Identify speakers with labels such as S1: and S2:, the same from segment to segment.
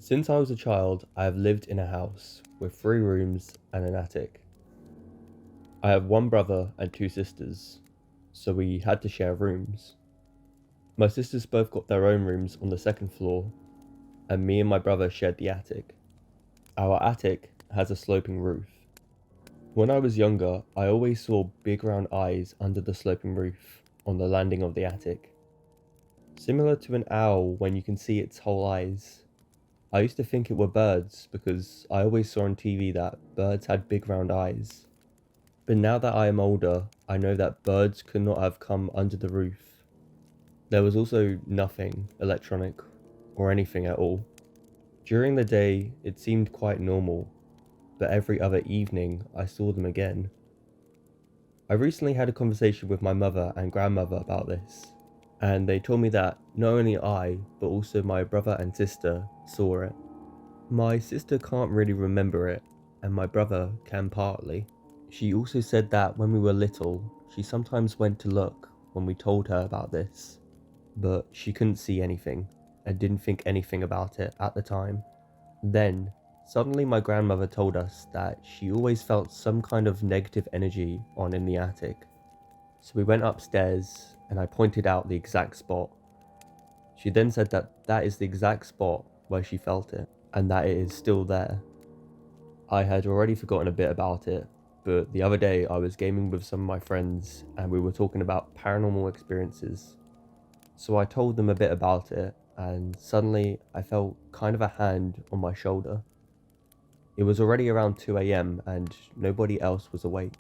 S1: Since I was a child, I have lived in a house with 3 rooms and an attic. I have one brother and 2 sisters, so we had to share rooms. My sisters both got their own rooms on the second floor, and me and my brother shared the attic. Our attic has a sloping roof. When I was younger, I always saw big round eyes under the sloping roof on the landing of the attic. Similar to an owl when you can see its whole eyes. I used to think it were birds because I always saw on TV that birds had big round eyes. But now that I am older, I know that birds could not have come under the roof. There was also nothing electronic or anything at all. During the day, it seemed quite normal, but every other evening I saw them again. I recently had a conversation with my mother and grandmother about this, and they told me that not only I, but also my brother and sister saw it. My sister can't really remember it, and my brother can partly. She also said that when we were little, she sometimes went to look when we told her about this, but she couldn't see anything and didn't think anything about it at the time. Then, suddenly my grandmother told us that she always felt some kind of negative energy on in the attic. So we went upstairs and I pointed out the exact spot. She then said that that is the exact spot where she felt it and that it is still there. I had already forgotten a bit about it, but the other day I was gaming with some of my friends and we were talking about paranormal experiences. So I told them a bit about it and suddenly I felt kind of a hand on my shoulder. It was already around 2 a.m. and nobody else was awake.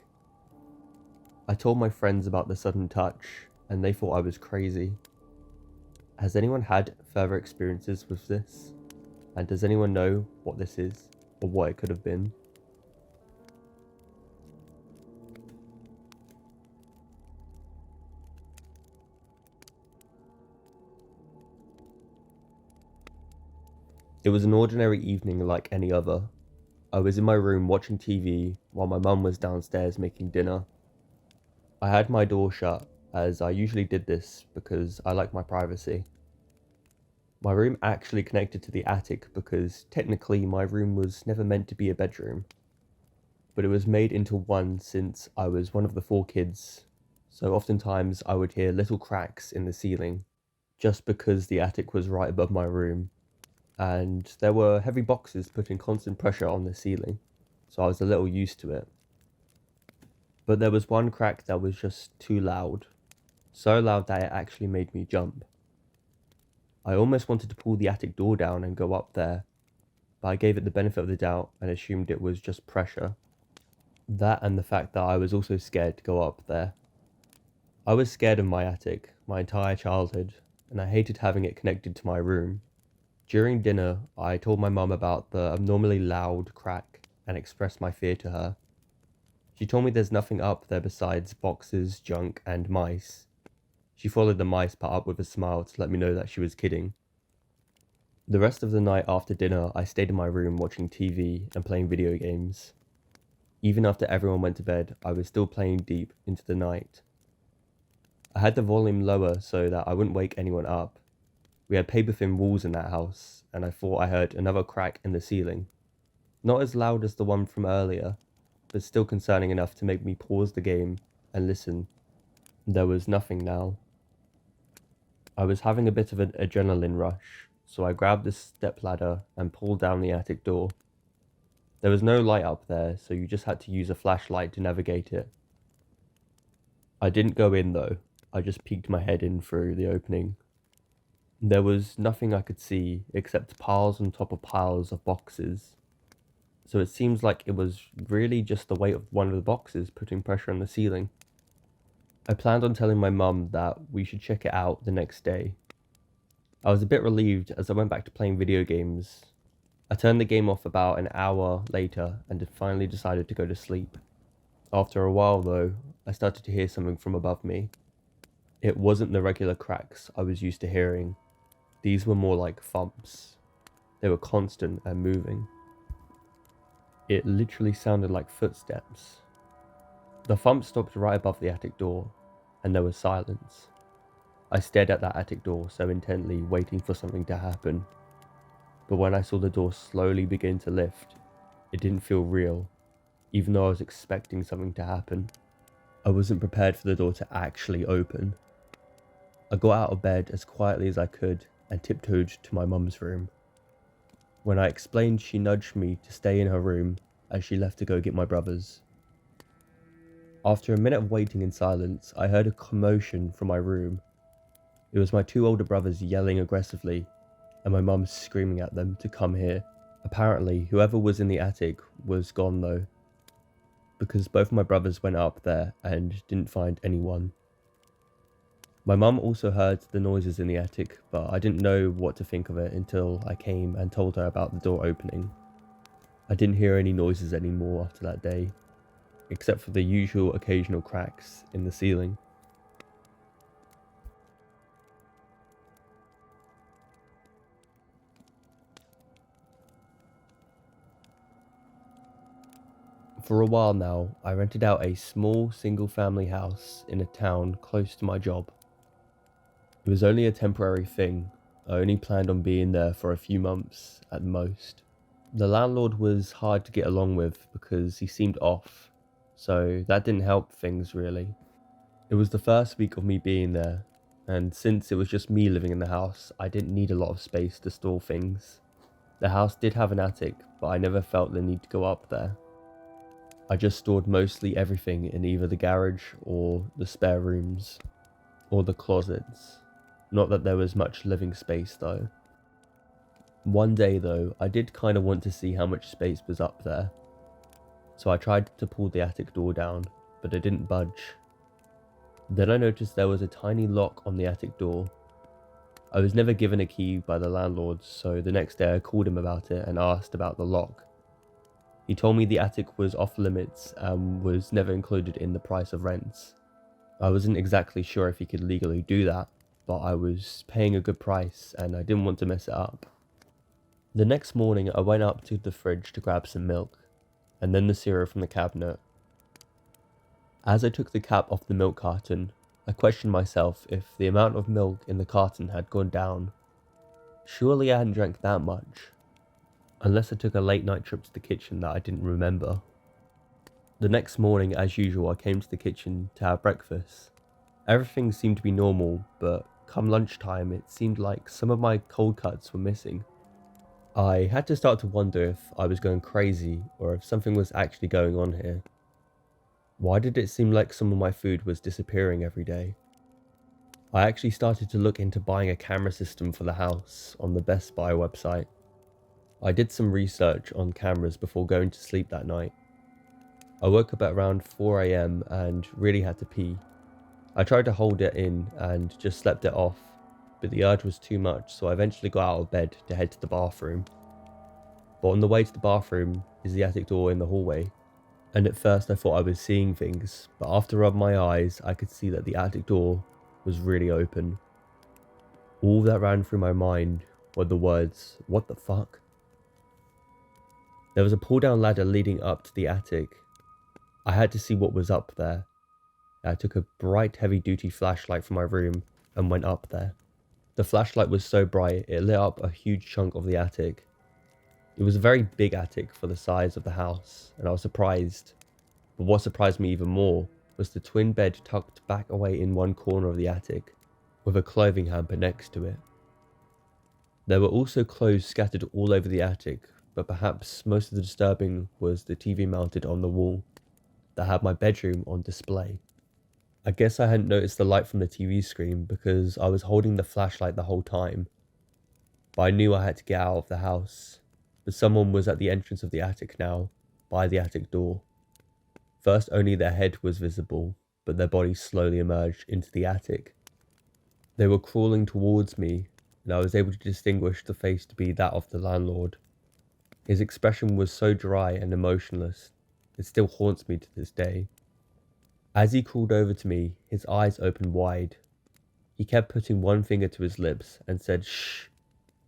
S1: I told my friends about the sudden touch and they thought I was crazy. Has anyone had further experiences with this? And does anyone know what this is or what it could have been? It was an ordinary evening like any other. I was in my room watching TV while my mum was downstairs making dinner. I had my door shut, as I usually did this because I like my privacy. My room actually connected to the attic because technically my room was never meant to be a bedroom, but it was made into one since I was one of the 4 kids, so oftentimes I would hear little cracks in the ceiling just because the attic was right above my room and there were heavy boxes putting constant pressure on the ceiling, so I was a little used to it. But there was one crack that was just too loud, so loud that it actually made me jump. I almost wanted to pull the attic door down and go up there, but I gave it the benefit of the doubt and assumed it was just pressure. That and the fact that I was also scared to go up there. I was scared of my attic my entire childhood, and I hated having it connected to my room. During dinner, I told my mum about the abnormally loud crack and expressed my fear to her. She told me there's nothing up there besides boxes, junk, and mice. She followed the mice part up with a smile to let me know that she was kidding. The rest of the night after dinner, I stayed in my room watching TV and playing video games. Even after everyone went to bed, I was still playing deep into the night. I had the volume lower so that I wouldn't wake anyone up. We had paper-thin walls in that house, and I thought I heard another crack in the ceiling. Not as loud as the one from earlier, but still concerning enough to make me pause the game and listen. There was nothing now. I was having a bit of an adrenaline rush, so I grabbed the stepladder and pulled down the attic door. There was no light up there, so you just had to use a flashlight to navigate it. I didn't go in though, I just peeked my head in through the opening. There was nothing I could see except piles on top of piles of boxes. So it seems like it was really just the weight of one of the boxes putting pressure on the ceiling. I planned on telling my mum that we should check it out the next day. I was a bit relieved as I went back to playing video games. I turned the game off about an hour later and finally decided to go to sleep. After a while though, I started to hear something from above me. It wasn't the regular cracks I was used to hearing. These were more like thumps. They were constant and moving. It literally sounded like footsteps. The thump stopped right above the attic door, and there was silence. I stared at that attic door so intently, waiting for something to happen. but when I saw the door slowly begin to lift, it didn't feel real, even though I was expecting something to happen. I wasn't prepared for the door to actually open. I got out of bed as quietly as I could and tiptoed to my mum's room. When I explained, she nudged me to stay in her room as she left to go get my brothers. After a minute of waiting in silence, I heard a commotion from my room. It was my two older brothers yelling aggressively, and my mum screaming at them to come here. Apparently, whoever was in the attic was gone though, because both my brothers went up there and didn't find anyone. My mum also heard the noises in the attic, but I didn't know what to think of it until I came and told her about the door opening. I didn't hear any noises anymore after that day, except for the usual occasional cracks in the ceiling. For a while now, I rented out a small single-family house in a town close to my job. It was only a temporary thing. I only planned on being there for a few months at most. The landlord was hard to get along with because he seemed off, so that didn't help things really. It was the first week of me being there, and since it was just me living in the house, I didn't need a lot of space to store things. The house did have an attic, but I never felt the need to go up there. I just stored mostly everything in either the garage or the spare rooms, or the closets. Not that there was much living space though. One day though, I did kind of want to see how much space was up there. So I tried to pull the attic door down, but it didn't budge. Then I noticed there was a tiny lock on the attic door. I was never given a key by the landlord, so the next day I called him about it and asked about the lock. He told me the attic was off limits and was never included in the price of rents. I wasn't exactly sure if he could legally do that, but I was paying a good price and I didn't want to mess it up. The next morning I went up to the fridge to grab some milk, and then the cereal from the cabinet. As I took the cap off the milk carton, I questioned myself if the amount of milk in the carton had gone down. Surely I hadn't drank that much. Unless I took a late night trip to the kitchen that I didn't remember. The next morning, as usual, I came to the kitchen to have breakfast. Everything seemed to be normal, but come lunchtime, it seemed like some of my cold cuts were missing. I had to start to wonder if I was going crazy or if something was actually going on here. Why did it seem like some of my food was disappearing every day? I actually started to look into buying a camera system for the house on the Best Buy website. I did some research on cameras before going to sleep that night. I woke up at around 4 AM and really had to pee. I tried to hold it in and just slept it off, but the urge was too much, so I eventually got out of bed to head to the bathroom. But on the way to the bathroom is the attic door in the hallway, and at first I thought I was seeing things, but after rubbing my eyes I could see that the attic door was really open. All that ran through my mind were the words, "What the fuck?" There was a pull-down ladder leading up to the attic. I had to see what was up there. I took a bright heavy-duty flashlight from my room and went up there. The flashlight was so bright it lit up a huge chunk of the attic. It was a very big attic for the size of the house, and I was surprised. But what surprised me even more was the twin bed tucked back away in one corner of the attic, with a clothing hamper next to it. There were also clothes scattered all over the attic, but perhaps most of the disturbing was the TV mounted on the wall that had my bedroom on display. I guess I hadn't noticed the light from the TV screen because I was holding the flashlight the whole time, but I knew I had to get out of the house. But someone was at the entrance of the attic now, by the attic door. First only their head was visible, but their bodies slowly emerged into the attic. They were crawling towards me, and I was able to distinguish the face to be that of the landlord. His expression was so dry and emotionless, it still haunts me to this day. As he crawled over to me, his eyes opened wide. He kept putting one finger to his lips and said shh.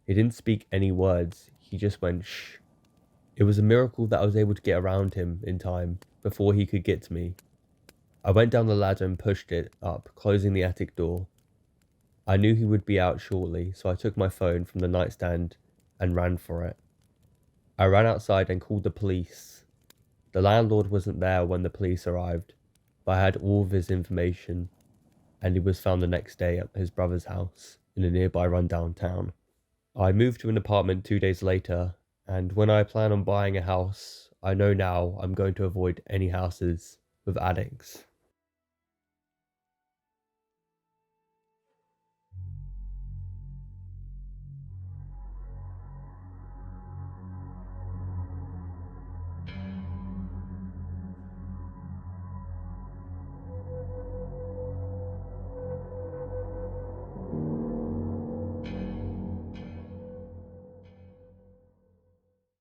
S1: He didn't speak any words, he just went shh. It was a miracle that I was able to get around him in time before he could get to me. I went down the ladder and pushed it up, closing the attic door. I knew he would be out shortly, so I took my phone from the nightstand and ran for it. I ran outside and called the police. The landlord wasn't there when the police arrived, but I had all of his information, and he was found the next day at his brother's house in a nearby rundown town. I moved to an apartment 2 days later, and when I plan on buying a house, I know now I'm going to avoid any houses with attics.